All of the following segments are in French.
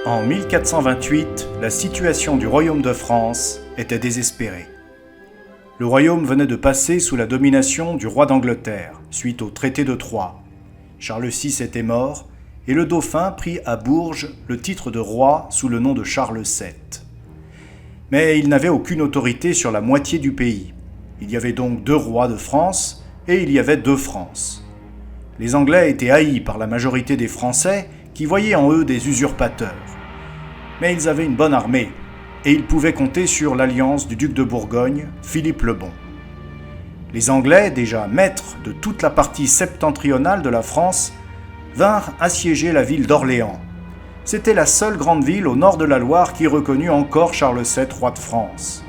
En 1428, la situation du royaume de France était désespérée. Le royaume venait de passer sous la domination du roi d'Angleterre, suite au traité de Troyes. Charles VI était mort, et le dauphin prit à Bourges le titre de roi sous le nom de Charles VII. Mais il n'avait aucune autorité sur la moitié du pays. Il y avait donc 2 rois de France, et il y avait 2 Frances. Les Anglais étaient haïs par la majorité des Français, qui voyaient en eux des usurpateurs. Mais ils avaient une bonne armée, et ils pouvaient compter sur l'alliance du duc de Bourgogne, Philippe le Bon. Les Anglais, déjà maîtres de toute la partie septentrionale de la France, vinrent assiéger la ville d'Orléans. C'était la seule grande ville au nord de la Loire qui reconnut encore Charles VII, roi de France.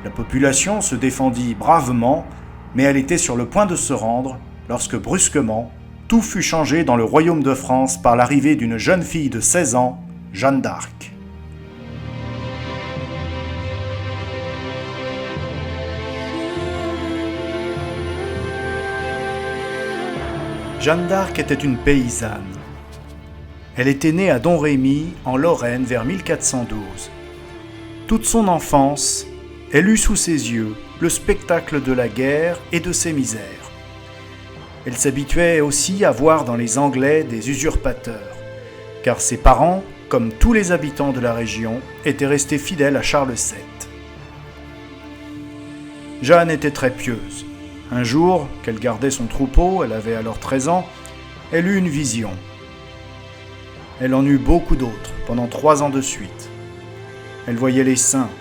La population se défendit bravement, mais elle était sur le point de se rendre lorsque brusquement, tout fut changé dans le royaume de France par l'arrivée d'une jeune fille de 16 ans, Jeanne d'Arc. Jeanne d'Arc était une paysanne. Elle était née à Domrémy, en Lorraine, vers 1412. Toute son enfance, elle eut sous ses yeux le spectacle de la guerre et de ses misères. Elle s'habituait aussi à voir dans les Anglais des usurpateurs, car ses parents, comme tous les habitants de la région, étaient restés fidèles à Charles VII. Jeanne était très pieuse. Un jour, qu'elle gardait son troupeau, elle avait alors 13 ans, elle eut une vision. Elle en eut beaucoup d'autres, pendant 3 ans de suite. Elle voyait les saints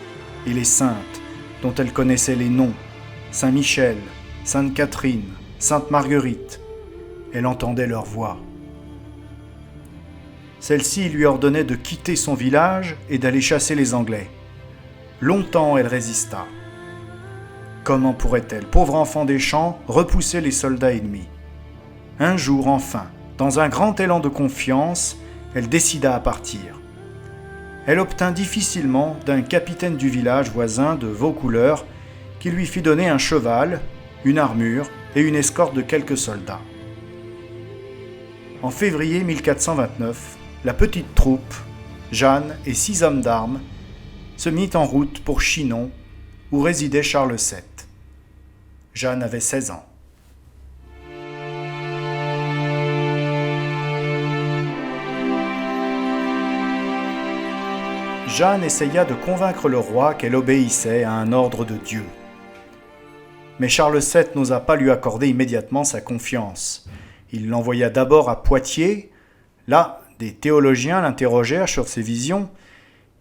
et les saintes, dont elle connaissait les noms, Saint Michel, Sainte Catherine, Sainte Marguerite. Elle entendait leur voix. Celle-ci lui ordonnait de quitter son village et d'aller chasser les Anglais. Longtemps elle résista. Comment pourrait-elle, pauvre enfant des champs, repousser les soldats ennemis ? Un jour, enfin, dans un grand élan de confiance, elle décida à partir. Elle obtint difficilement d'un capitaine du village voisin de Vaucouleurs qui lui fit donner un cheval, une armure et une escorte de quelques soldats. En février 1429, la petite troupe, Jeanne et 6 hommes d'armes, se mit en route pour Chinon, où résidait Charles VII. Jeanne avait 16 ans. Jeanne essaya de convaincre le roi qu'elle obéissait à un ordre de Dieu. Mais Charles VII n'osa pas lui accorder immédiatement sa confiance. Il l'envoya d'abord à Poitiers. Là, des théologiens l'interrogèrent sur ses visions.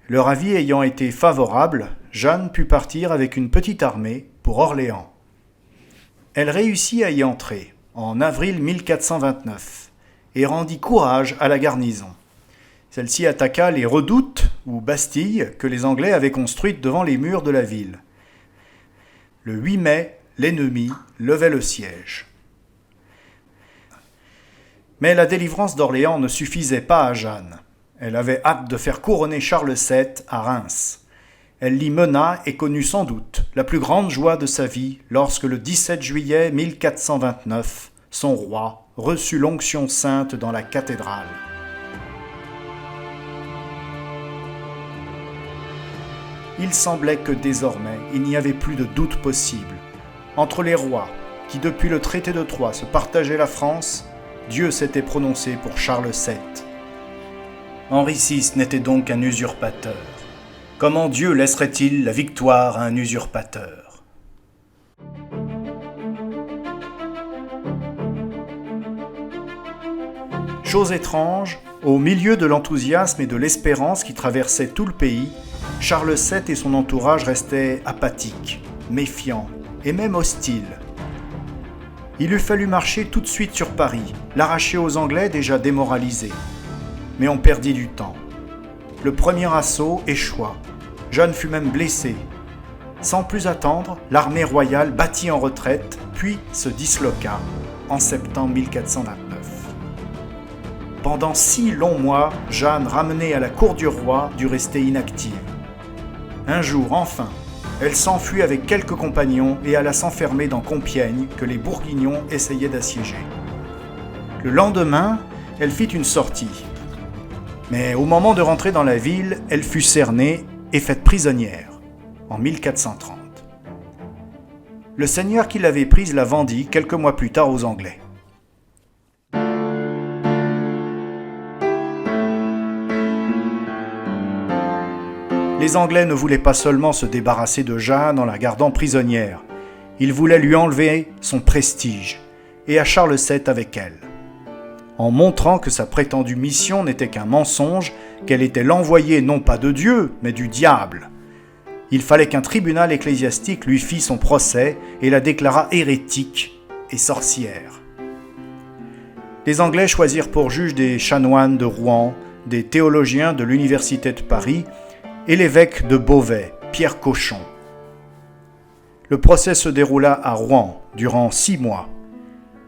Leur avis ayant été favorable, Jeanne put partir avec une petite armée pour Orléans. Elle réussit à y entrer en avril 1429 et rendit courage à la garnison. Celle-ci attaqua les redoutes ou bastilles que les Anglais avaient construites devant les murs de la ville. Le 8 mai, l'ennemi levait le siège. Mais la délivrance d'Orléans ne suffisait pas à Jeanne. Elle avait hâte de faire couronner Charles VII à Reims. Elle l'y mena et connut sans doute la plus grande joie de sa vie lorsque le 17 juillet 1429, son roi reçut l'onction sainte dans la cathédrale. Il semblait que désormais il n'y avait plus de doute possible. Entre les rois, qui depuis le traité de Troyes se partageaient la France, Dieu s'était prononcé pour Charles VII. Henri VI n'était donc qu'un usurpateur. Comment Dieu laisserait-il la victoire à un usurpateur ? Chose étrange, au milieu de l'enthousiasme et de l'espérance qui traversait tout le pays, Charles VII et son entourage restaient apathiques, méfiants et même hostiles. Il eût fallu marcher tout de suite sur Paris, l'arracher aux Anglais déjà démoralisés. Mais on perdit du temps. Le premier assaut échoua. Jeanne fut même blessée. Sans plus attendre, l'armée royale battit en retraite, puis se disloqua en septembre 1429. Pendant 6 longs mois, Jeanne, ramenée à la cour du roi, dut rester inactive. Un jour, enfin, elle s'enfuit avec quelques compagnons et alla s'enfermer dans Compiègne que les Bourguignons essayaient d'assiéger. Le lendemain, elle fit une sortie. Mais au moment de rentrer dans la ville, elle fut cernée et faite prisonnière, en 1430. Le seigneur qui l'avait prise la vendit quelques mois plus tard aux Anglais. Les Anglais ne voulaient pas seulement se débarrasser de Jeanne en la gardant prisonnière, ils voulaient lui enlever son prestige, et à Charles VII avec elle. En montrant que sa prétendue mission n'était qu'un mensonge, qu'elle était l'envoyée non pas de Dieu, mais du diable. Il fallait qu'un tribunal ecclésiastique lui fît son procès et la déclarât hérétique et sorcière. Les Anglais choisirent pour juges des chanoines de Rouen, des théologiens de l'Université de Paris et l'évêque de Beauvais, Pierre Cauchon. Le procès se déroula à Rouen durant 6 mois.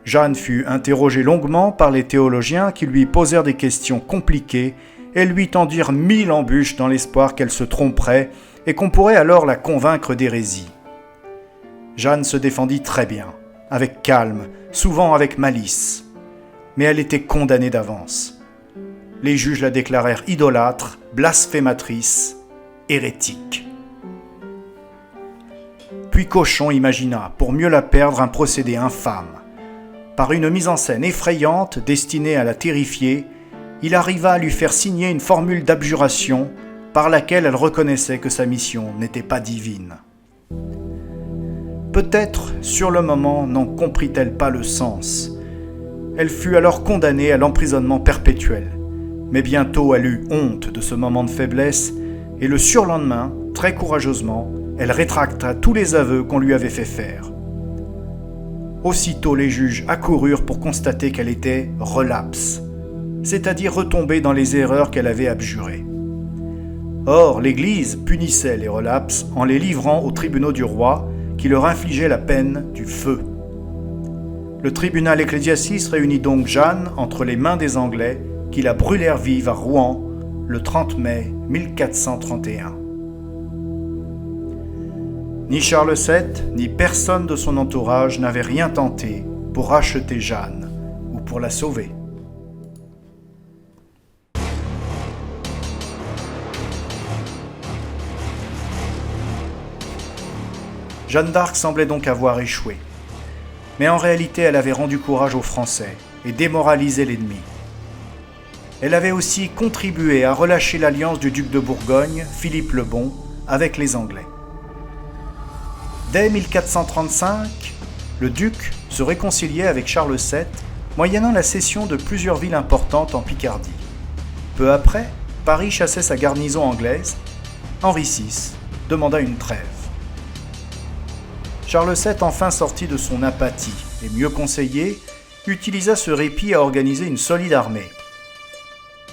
Jeanne fut interrogée longuement par les théologiens qui lui posèrent des questions compliquées et lui tendirent 1000 embûches dans l'espoir qu'elle se tromperait et qu'on pourrait alors la convaincre d'hérésie. Jeanne se défendit très bien, avec calme, souvent avec malice. Mais elle était condamnée d'avance. Les juges la déclarèrent idolâtre, blasphématrice, hérétique. Puis Cauchon imagina, pour mieux la perdre, un procédé infâme. Par une mise en scène effrayante destinée à la terrifier, il arriva à lui faire signer une formule d'abjuration par laquelle elle reconnaissait que sa mission n'était pas divine. Peut-être, sur le moment, n'en comprit-elle pas le sens. Elle fut alors condamnée à l'emprisonnement perpétuel. Mais bientôt elle eut honte de ce moment de faiblesse, et le surlendemain, très courageusement, elle rétracta tous les aveux qu'on lui avait fait faire. Aussitôt les juges accoururent pour constater qu'elle était relapse, c'est-à-dire retombée dans les erreurs qu'elle avait abjurées. Or, l'Église punissait les relapses en les livrant aux tribunaux du roi, qui leur infligeait la peine du feu. Le tribunal ecclésiastique réunit donc Jeanne entre les mains des Anglais, qui la brûlèrent vive à Rouen le 30 mai 1431. Ni Charles VII, ni personne de son entourage n'avait rien tenté pour racheter Jeanne ou pour la sauver. Jeanne d'Arc semblait donc avoir échoué. Mais en réalité, elle avait rendu courage aux Français et démoralisé l'ennemi. Elle avait aussi contribué à relâcher l'alliance du duc de Bourgogne, Philippe le Bon, avec les Anglais. Dès 1435, le duc se réconciliait avec Charles VII, moyennant la cession de plusieurs villes importantes en Picardie. Peu après, Paris chassait sa garnison anglaise. Henri VI demanda une trêve. Charles VII, enfin sorti de son apathie et mieux conseillé, utilisa ce répit à organiser une solide armée.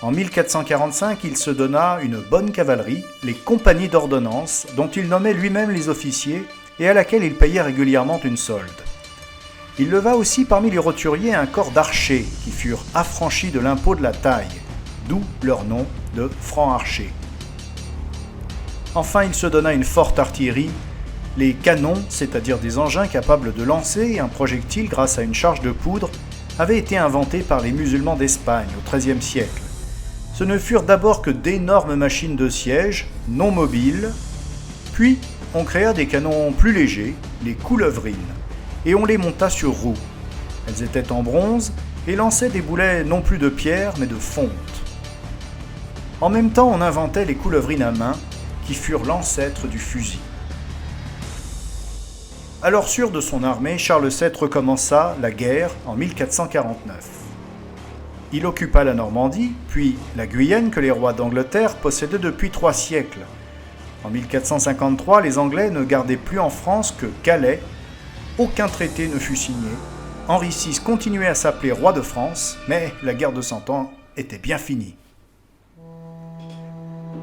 En 1445, il se donna une bonne cavalerie, les compagnies d'ordonnance, dont il nommait lui-même les officiers et à laquelle il payait régulièrement une solde. Il leva aussi parmi les roturiers un corps d'archers qui furent affranchis de l'impôt de la taille, d'où leur nom de francs-archers. Enfin, il se donna une forte artillerie. Les canons, c'est-à-dire des engins capables de lancer un projectile grâce à une charge de poudre, avaient été inventés par les musulmans d'Espagne au XIIIe siècle. Ce ne furent d'abord que d'énormes machines de siège, non mobiles, puis on créa des canons plus légers, les coulevrines, et on les monta sur roues. Elles étaient en bronze et lançaient des boulets non plus de pierre mais de fonte. En même temps, on inventait les coulevrines à main, qui furent l'ancêtre du fusil. Alors sûr de son armée, Charles VII recommença la guerre en 1449. Il occupa la Normandie, puis la Guyenne que les rois d'Angleterre possédaient depuis 3 siècles. En 1453, les Anglais ne gardaient plus en France que Calais. Aucun traité ne fut signé. Henri VI continuait à s'appeler roi de France, mais la guerre de 100 ans était bien finie.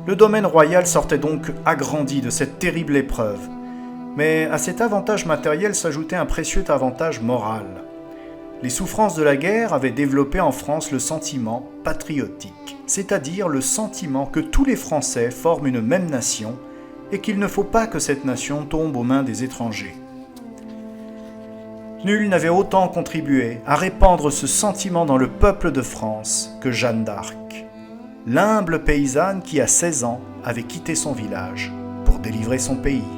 Le domaine royal sortait donc agrandi de cette terrible épreuve. Mais à cet avantage matériel s'ajoutait un précieux avantage moral. Les souffrances de la guerre avaient développé en France le sentiment patriotique, c'est-à-dire le sentiment que tous les Français forment une même nation et qu'il ne faut pas que cette nation tombe aux mains des étrangers. Nul n'avait autant contribué à répandre ce sentiment dans le peuple de France que Jeanne d'Arc. l'humble paysanne qui à 16 ans avait quitté son village pour délivrer son pays.